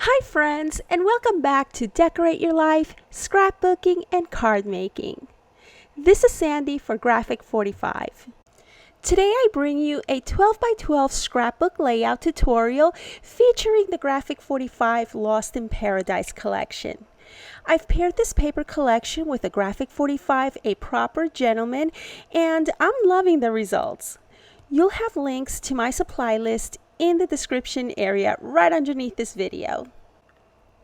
Hi friends, and welcome back to Decorate Your Life, Scrapbooking, and Card Making. This is Sandy for Graphic 45. Today I bring you a 12 by 12 scrapbook layout tutorial featuring the Graphic 45 Lost in Paradise collection. I've paired this paper collection with a Graphic 45 A Proper Gentleman, and I'm loving the results. You'll have links to my supply list in the description area right underneath this video.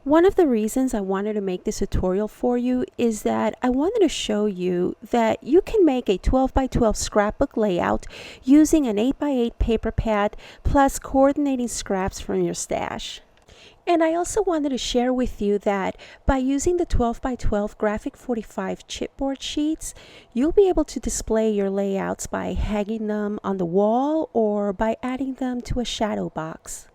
One of the reasons I wanted to make this tutorial for you is that I wanted to show you that you can make a 12 by 12 scrapbook layout using an 8 by 8 paper pad plus coordinating scraps from your stash. And I also wanted to share with you that by using the 12 by 12 Graphic 45 chipboard sheets, you'll be able to display your layouts by hanging them on the wall or by adding them to a shadow box.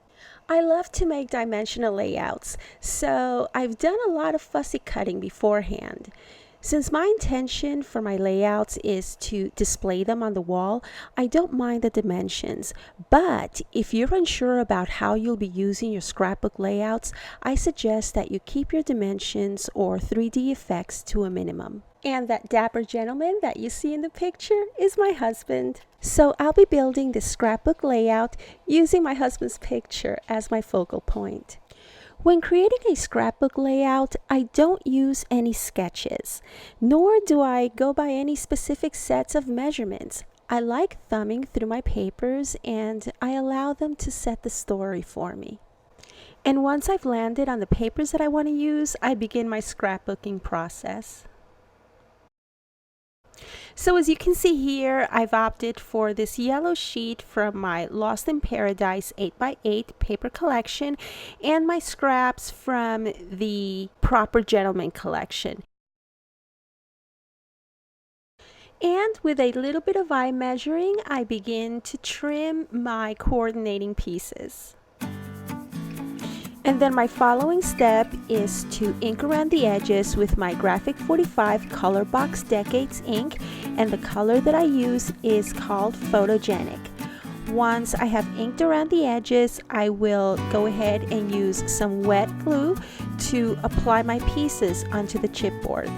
I love to make dimensional layouts, so I've done a lot of fussy cutting beforehand. Since my intention for my layouts is to display them on the wall, I don't mind the dimensions. But if you're unsure about how you'll be using your scrapbook layouts, I suggest that you keep your dimensions or 3D effects to a minimum. And that dapper gentleman that you see in the picture is my husband. So I'll be building this scrapbook layout using my husband's picture as my focal point. When creating a scrapbook layout, I don't use any sketches, nor do I go by any specific sets of measurements. I like thumbing through my papers and I allow them to set the story for me. And once I've landed on the papers that I want to use, I begin my scrapbooking process. So as you can see here, I've opted for this yellow sheet from my Lost in Paradise 8 by 8 paper collection and my scraps from the Proper Gentleman collection. And with a little bit of eye measuring, I begin to trim my coordinating pieces. And then my following step is to ink around the edges with my Graphic 45 Color Box Decades ink, and the color that I use is called Photogenic. Once I have inked around the edges, I will go ahead and use some wet glue to apply my pieces onto the chipboard.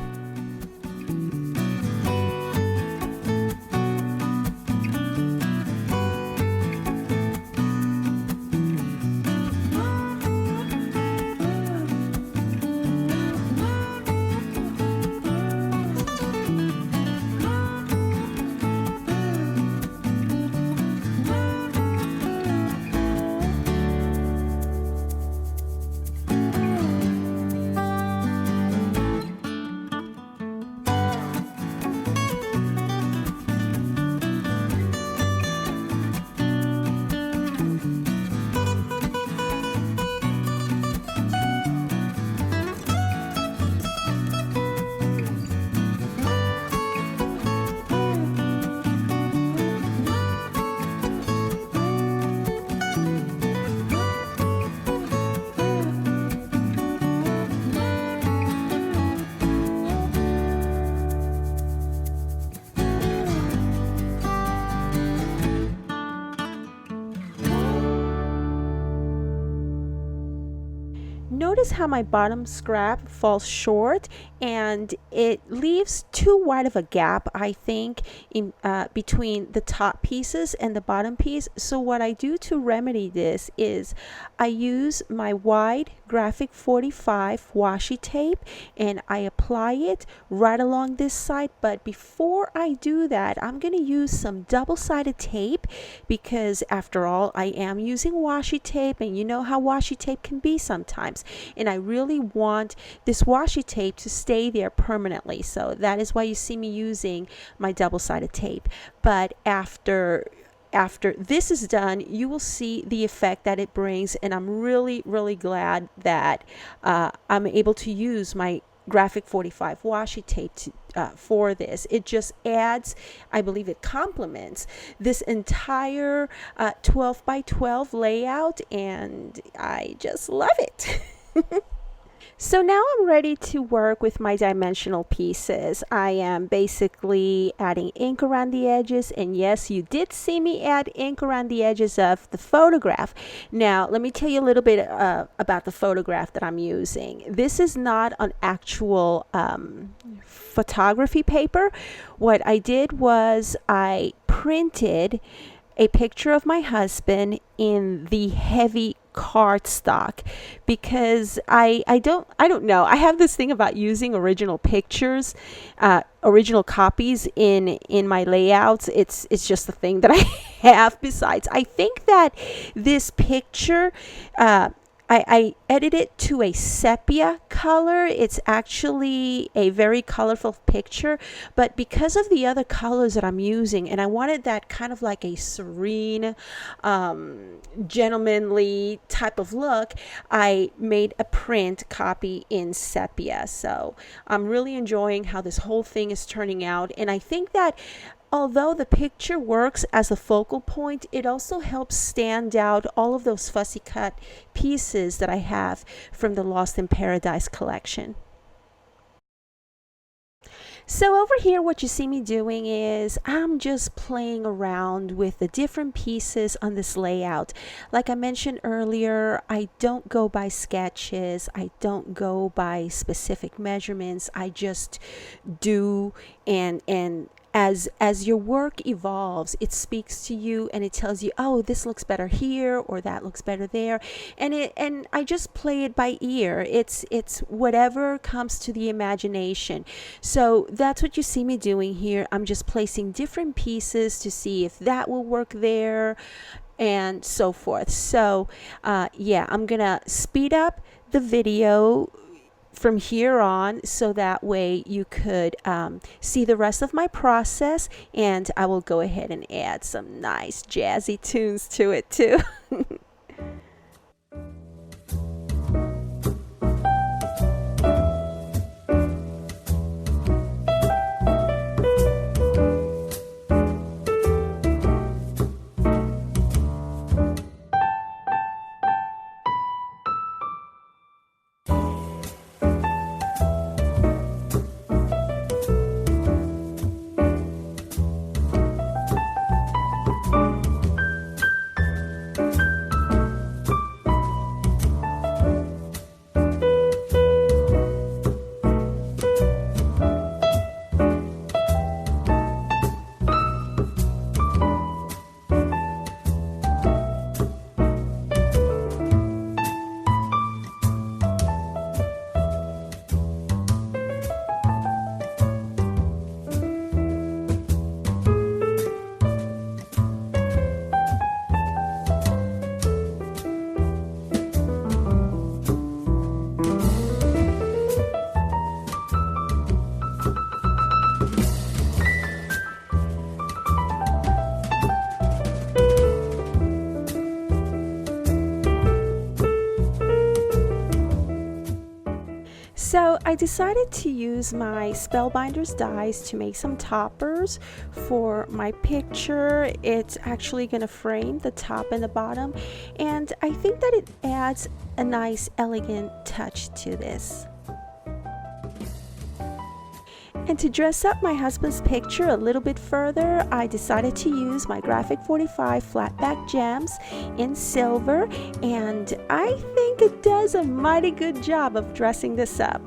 Notice how my bottom scrap falls short and it leaves too wide of a gap, I think, in between the top pieces and the bottom piece. So what I do to remedy this is I use my wide Graphic 45 washi tape and I apply it right along this side. But before I do that, I'm going to use some double-sided tape because after all, I am using washi tape, and you know how washi tape can be sometimes. And I really want this washi tape to stay there permanently. So that is why you see me using my double-sided tape. But after this is done, you will see the effect that it brings, and I'm really glad that I'm able to use my Graphic 45 washi tape for this. It just adds, I believe it complements this entire 12 by 12 layout, and I just love it. So now I'm ready to work with my dimensional pieces. I am basically adding ink around the edges, and yes, you did see me add ink around the edges of the photograph. Now, let me tell you a little bit about the photograph that I'm using. This is not an actual photography paper. What I did was I printed a picture of my husband in the heavy cardstock because I don't know. I have this thing about using original pictures, original copies in my layouts. It's just a thing that I have. Besides, I think that this picture, I edited it to a sepia color. It's actually a very colorful picture, but because of the other colors that I'm using, and I wanted that kind of like a serene, gentlemanly type of look, I made a print copy in sepia. So I'm really enjoying how this whole thing is turning out, and I think that although the picture works as a focal point, it also helps stand out all of those fussy cut pieces that I have from the Lost in Paradise collection. So over here, what you see me doing is I'm just playing around with the different pieces on this layout. Like I mentioned earlier, I don't go by sketches. I don't go by specific measurements. I just do, and as your work evolves, it speaks to you and it tells you, oh, this looks better here or that looks better there, and I just play it by ear. It's whatever comes to the imagination. So that's what you see me doing here. I'm just placing different pieces to see if that will work there and so forth. So yeah, I'm gonna speed up the video from here on so that way you could see the rest of my process, and I will go ahead and add some nice jazzy tunes to it too. So I decided to use my Spellbinders dies to make some toppers for my picture. It's actually going to frame the top and the bottom, and I think that it adds a nice elegant touch to this. And to dress up my husband's picture a little bit further, I decided to use my Graphic 45 flatback gems in silver, and I think it does a mighty good job of dressing this up.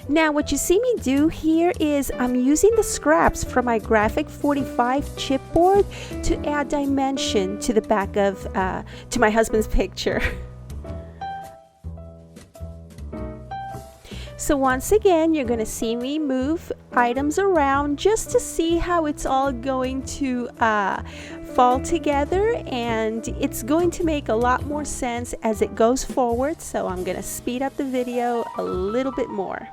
Now what you see me do here is I'm using the scraps from my Graphic 45 chipboard to add dimension to the back of, to my husband's picture. So once again, you're going to see me move items around just to see how it's all going to fall together, and it's going to make a lot more sense as it goes forward. So I'm going to speed up the video a little bit more.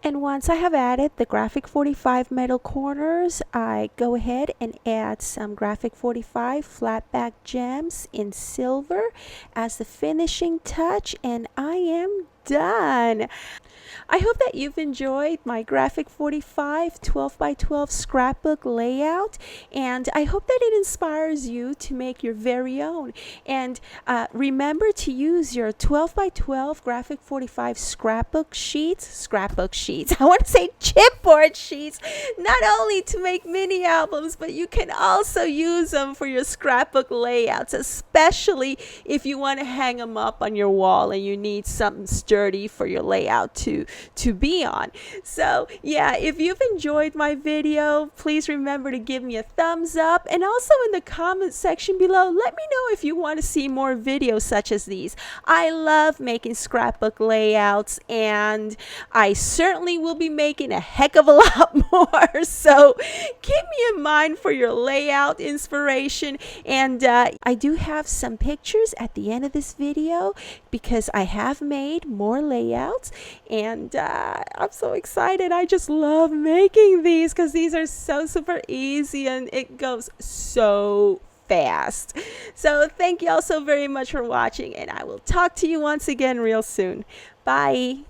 And once I have added the Graphic 45 metal corners, I go ahead and add some Graphic 45 flat back gems in silver as the finishing touch, and I am done. I hope that you've enjoyed my Graphic 45 12x12 scrapbook layout, and I hope that it inspires you to make your very own. And remember to use your 12x12 Graphic 45 scrapbook sheets, I want to say chipboard sheets, not only to make mini albums, but you can also use them for your scrapbook layouts, especially if you want to hang them up on your wall and you need something sturdy for your layout to be on. So yeah, if you've enjoyed my video, please remember to give me a thumbs up, and also in the comment section below, let me know if you want to see more videos such as these. I love making scrapbook layouts, and I certainly will be making a heck of a lot more. So keep me in mind for your layout inspiration, and I do have some pictures at the end of this video because I have made more layouts, and I'm so excited. I just love making these because these are so super easy and it goes so fast. So thank you all so very much for watching, and I will talk to you once again real soon. Bye.